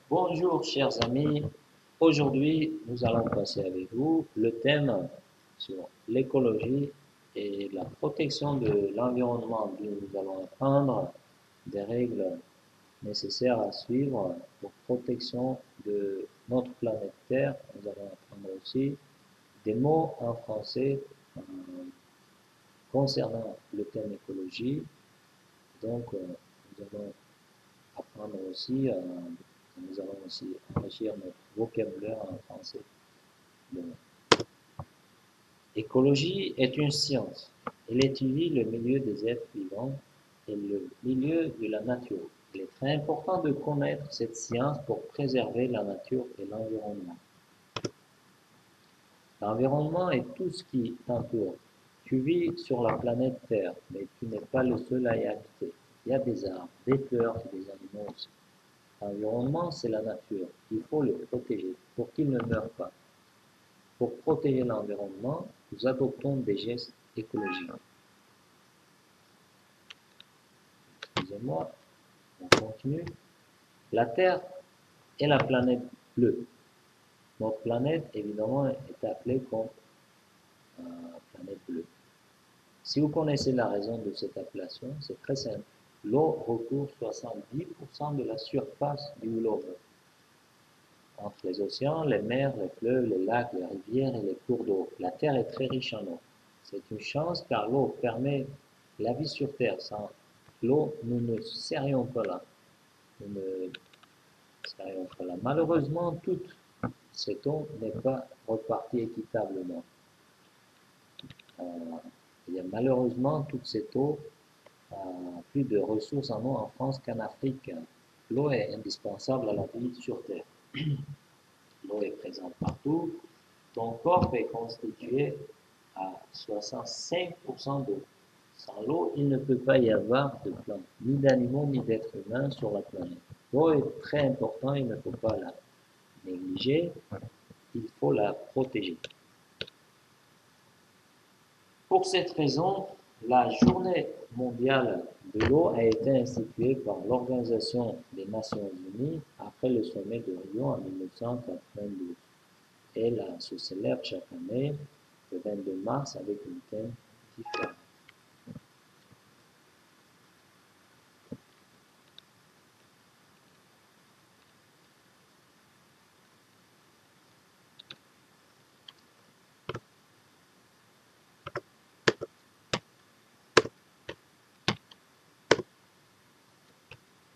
Bonjour chers amis, aujourd'hui nous allons passer avec vous le thème sur l'écologie et la protection de l'environnement. Nous allons apprendre des règles nécessaires à suivre pour protection de notre planète Terre. Nous allons apprendre aussi des mots en français concernant le thème écologie. Donc nous allons apprendre aussi nous allons aussi enrichir notre vocabulaire en français. Donc, écologie est une science. Elle étudie le milieu des êtres vivants et le milieu de la nature. Il est très important de connaître cette science pour préserver la nature et l'environnement. L'environnement est tout ce qui t'entoure. Tu vis sur la planète Terre, mais tu n'es pas le seul à y habiter. Il y a des arbres, des fleurs et des animaux aussi. L'environnement, c'est la nature. Il faut le protéger pour qu'il ne meure pas. Pour protéger l'environnement, nous adoptons des gestes écologiques. Excusez-moi, on continue. La Terre est la planète bleue. Notre planète, évidemment, est appelée comme planète bleue. Si vous connaissez la raison de cette appellation, c'est très simple. L'eau recouvre 70% de la surface du globe. Entre les océans, les mers, les fleuves, les lacs, les rivières et les cours d'eau, la Terre est très riche en eau. C'est une chance car l'eau permet la vie sur Terre. Sans l'eau, nous ne serions pas là. Malheureusement, toute cette eau n'est pas repartie équitablement. Malheureusement, toute cette eau a plus de ressources en eau en France qu'en Afrique. L'eau est indispensable à la vie sur Terre. L'eau est présente partout. Ton corps est constitué à 65% d'eau. Sans l'eau, il ne peut pas y avoir de plantes, ni d'animaux, ni d'êtres humains sur la planète. L'eau est très importante, il ne faut pas la négliger, il faut la protéger. Pour cette raison, la Journée mondiale de l'eau a été instituée par l'Organisation des Nations Unies après le sommet de Rio en 1992. Elle se célèbre chaque année le 22 mars avec un thème différent.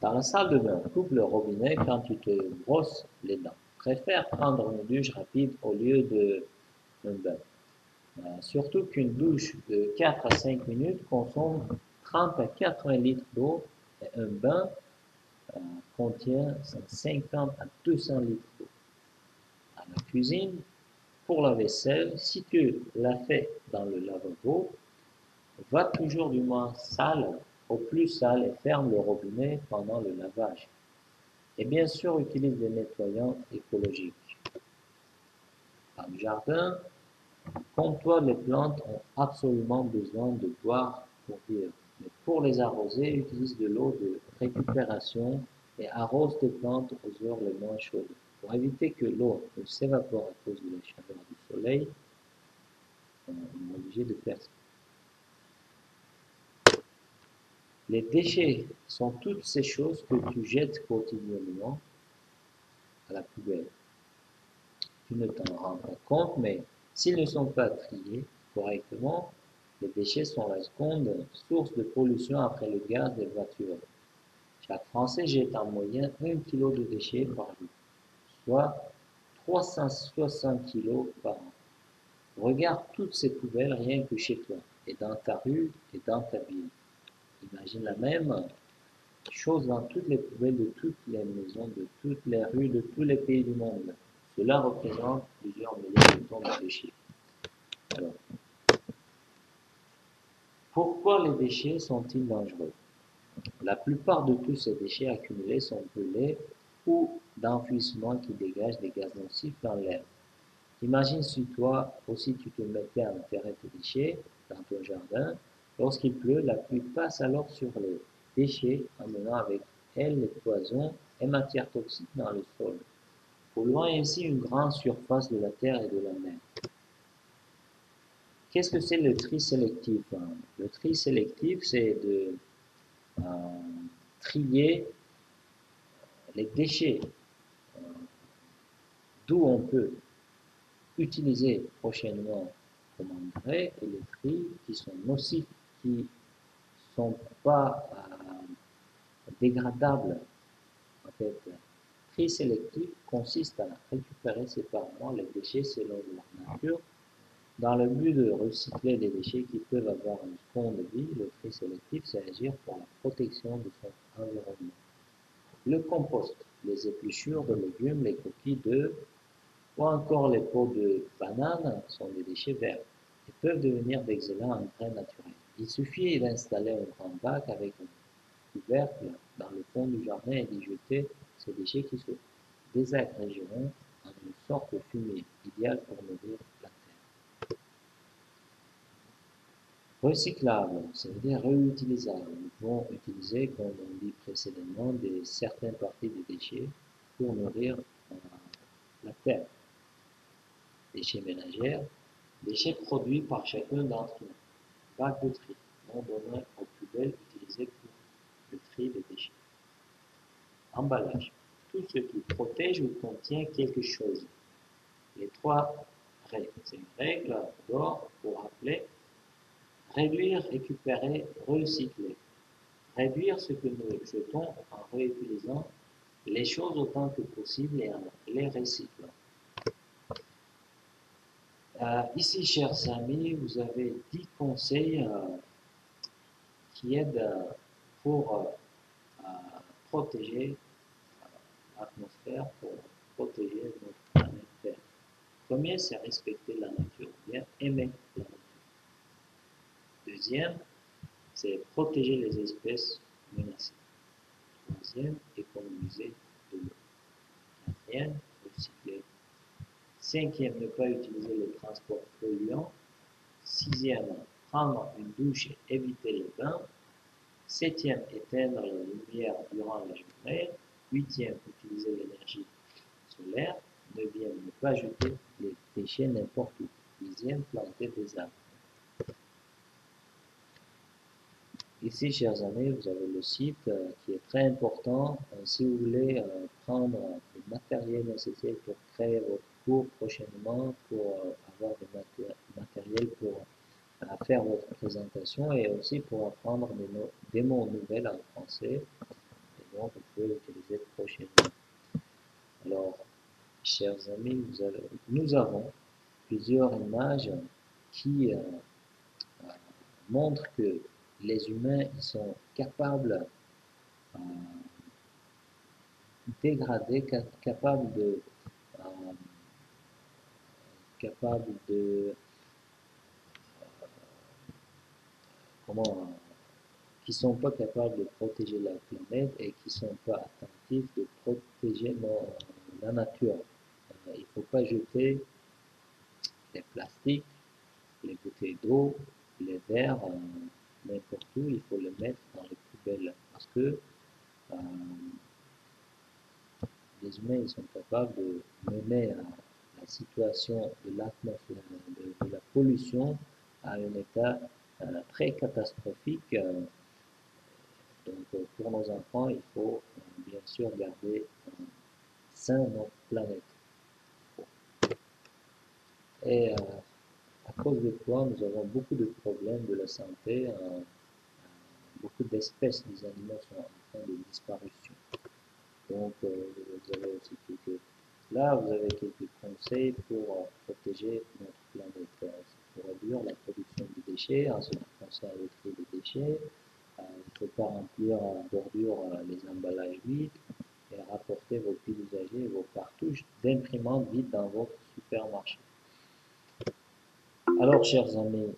Dans la salle de bain, coupe le robinet quand tu te brosses les dents. Préfère prendre une douche rapide au lieu d'un bain. Surtout qu'une douche de 4 à 5 minutes consomme 30 à 80 litres d'eau et un bain contient 150 à 200 litres d'eau. À la cuisine, pour la vaisselle, si tu la fais dans le lavabo, va toujours du moins sale au plus sale et ferme le robinet pendant le lavage. Et bien sûr, utilise des nettoyants écologiques. Dans le jardin, comme toi, les plantes ont absolument besoin de boire pour vivre. Mais pour les arroser, utilise de l'eau de récupération et arrose tes plantes aux heures les moins chaudes. Pour éviter que l'eau ne s'évapore à cause de la chaleur du soleil, on est obligé de faire ça. Les déchets sont toutes ces choses que tu jettes quotidiennement à la poubelle. Tu ne t'en rends pas compte, mais s'ils ne sont pas triés correctement, les déchets sont la seconde source de pollution après le gaz des voitures. Chaque Français jette en moyenne 1 kg de déchets par jour, soit 360 kg par an. Regarde toutes ces poubelles rien que chez toi, et dans ta rue et dans ta ville. Imagine la même chose dans toutes les poubelles de toutes les maisons, de toutes les rues, de tous les pays du monde. Cela représente plusieurs millions de tonnes de déchets. Alors, pourquoi les déchets sont-ils dangereux? La plupart de tous ces déchets accumulés sont brûlés ou d'enfouissement qui dégagent des gaz nocifs dans l'air. Imagine si toi aussi tu te mettais à enterrer tes déchets dans ton jardin. Lorsqu'il pleut, la pluie passe alors sur les déchets, emmenant avec elle les poisons et matières toxiques dans le sol, polluant ainsi une grande surface de la terre et de la mer. Qu'est-ce que c'est le tri sélectif? Le tri sélectif, c'est de trier les déchets d'où on peut utiliser prochainement comme engrais et les tri qui sont nocifs, qui ne sont pas dégradables. En fait, tri sélectif consiste à récupérer séparément les déchets selon leur nature dans le but de recycler les déchets qui peuvent avoir une seconde vie. Le tri sélectif, c'est agir pour la protection de son environnement. Le compost, les épluchures de légumes, les coquilles d'œufs ou encore les peaux de bananes sont des déchets verts et peuvent devenir d'excellents engrais naturels. Il suffit d'installer un grand bac avec un couvercle dans le fond du jardin et d'y jeter ces déchets qui se désagrégeront en une sorte de fumier, idéal pour nourrir la terre. Recyclable, ça veut dire réutilisable. Nous pouvons utiliser, comme on dit précédemment, certaines parties des déchets pour nourrir la terre. Déchets ménagers, déchets produits par chacun d'entre nous. Bac de tri, non donnant aux poubelles utilisées pour le tri des déchets. Emballage, tout ce qui protège ou contient quelque chose. Les trois règles. C'est une règle d'or pour rappeler. Réduire, récupérer, recycler. Réduire ce que nous jetons en réutilisant les choses autant que possible et en les recyclant. Ici, chers amis, vous avez 10 conseils qui aident pour protéger l'atmosphère, pour protéger notre planète Terre. Premier, c'est respecter la nature, bien aimer la nature. Deuxième, c'est protéger les espèces menacées. Troisième, économiser de l'eau. Quatrième, recycler. Cinquième, ne pas utiliser le transport polluant. Sixième, prendre une douche et éviter les bains. Septième, éteindre la lumière durant la journée. Huitième, utiliser l'énergie solaire. Neuvième, ne pas jeter les déchets n'importe où. Dixième, planter des arbres. Ici, chers amis, vous avez le site qui est très important. Si vous voulez prendre le matériel nécessaire pour créer votre cours prochainement, pour avoir du matériel pour faire votre présentation et aussi pour apprendre des mots nouvelles en français, et donc vous pouvez l'utiliser prochainement. Alors, chers amis, nous avons plusieurs images qui montrent que les humains ils sont capables dégradés, capables de qui sont pas capables de protéger la planète et qui sont pas attentifs de protéger la nature. Il faut pas jeter les plastiques, les bouteilles d'eau, les verres, n'importe où, il faut les mettre dans les poubelles parce que les humains ils sont capables de mener la situation de l'atmosphère, de la pollution à un état très catastrophique. Donc pour nos enfants, il faut bien sûr garder sain notre planète. Et à cause de quoi nous avons beaucoup de problèmes de la santé, beaucoup d'espèces des animaux sont en train de disparition. Donc vous avez aussi vous avez quelques conseils pour protéger notre planète. Pour réduire la production de déchets en ce qui concerne le tri des déchets. Il ne faut pas remplir en bordure les emballages vides et rapporter vos piles usagées et vos cartouches d'imprimantes vides dans votre supermarché. Alors, chers amis,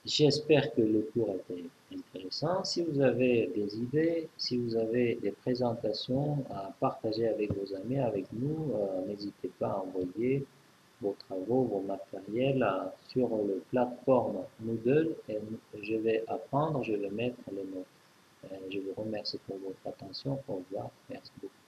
j'espère que le cours était intéressant. Si vous avez des idées, si vous avez des présentations à partager avec vos amis, avec nous, n'hésitez pas à envoyer vos travaux, vos matériels sur la plateforme Moodle et je vais apprendre, je vais mettre les notes. Je vous remercie pour votre attention. Au revoir. Merci beaucoup.